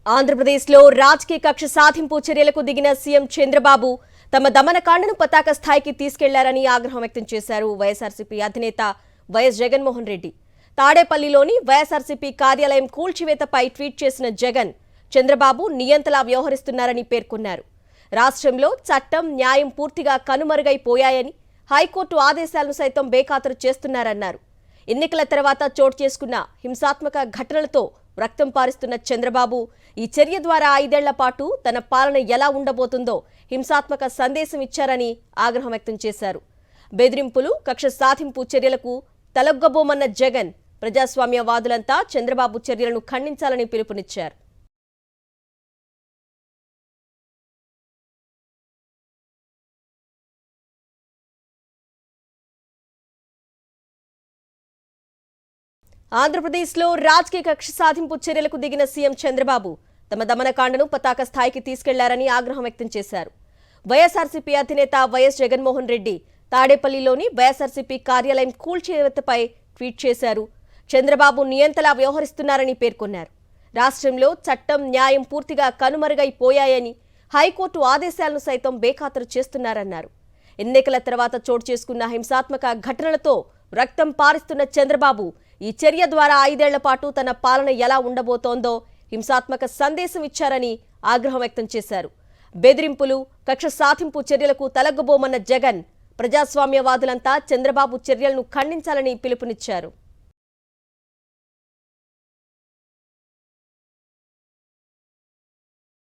ఆంధ్రప్రదేశ్లో రాజకీయ కక్ష సాధింపు చర్యలకు దిగిన సీఎం చంద్రబాబు తమ దమనకాండను పతాక స్థాయికి తీసుకెళ్లారని ఆగ్రహం వ్యక్తం చేశారు వైఎస్ఆర్సీపీ అధినేత వైఎస్ జగన్మోహన్ రెడ్డి. తాడేపల్లిలోని వైఎస్ఆర్సీపీ కార్యాలయం కూల్చివేతపై ట్వీట్ చేసిన జగన్, చంద్రబాబు నియంతలా వ్యవహరిస్తున్నారని పేర్కొన్నారు. రాష్ట్రంలో చట్టం, న్యాయం పూర్తిగా కనుమరుగైపోయాయని, హైకోర్టు ఆదేశాలను సైతం బేఖాతరు చేస్తున్నారన్నారు. ఎన్నికల తర్వాత చోటు చేసుకున్న హింసాత్మక ఘటనలతో రక్తం పారిస్తున్న చంద్రబాబు ఈ చర్య ద్వారా 5 ఏళ్ల పాటు తన పాలన ఎలా ఉండబోతుందో హింసాత్మక సందేశం ఇచ్చారని ఆగ్రహం వ్యక్తం చేశారు. బెదిరింపులు, కక్ష సాధింపు చర్యలకు తలొగ్గబోమన్న జగన్, ప్రజాస్వామ్యవాదులంతా చంద్రబాబు చర్యలను ఖండించాలని పిలుపునిచ్చారు. ఆంధ్రప్రదేశ్లో రాజకీయ కక్ష సాధింపు చర్యలకు దిగిన సీఎం చంద్రబాబు తమ దమనకాండను పతాక స్థాయికి తీసుకెళ్లారని ఆగ్రహం వ్యక్తం చేశారు. వైఎస్ఆర్సీపీ అధినేత వైఎస్ జగన్మోహన్ రెడ్డి తాడేపల్లిలోని వైఎస్ఆర్సీపీ కార్యాలయం కూల్చివేతపై ట్వీట్ చేశారు. చంద్రబాబు నియంతలా వ్యవహరిస్తున్నారని పేర్కొన్నారు. రాష్ట్రంలో చట్టం, న్యాయం పూర్తిగా కనుమరుగైపోయాయని, హైకోర్టు ఆదేశాలను సైతం బేఖాతరు చేస్తున్నారన్నారు. ఎన్నికల తర్వాత చోటు చేసుకున్న హింసాత్మక ఘటనలతో రక్తం పారిస్తున్న చంద్రబాబు ఈ చర్య ద్వారా 5 ఏళ్ల పాటు తన పాలన ఎలా ఉండబోతోందో హింసాత్మక సందేశం ఇచ్చారని ఆగ్రహం వ్యక్తం చేశారు. బెదిరింపులు, కక్ష సాధింపు చర్యలకు తలగ్గబోమన్న జగన్, ప్రజాస్వామ్యవాదులంతా చంద్రబాబు చర్యలను ఖండించాలని పిలుపునిచ్చారు.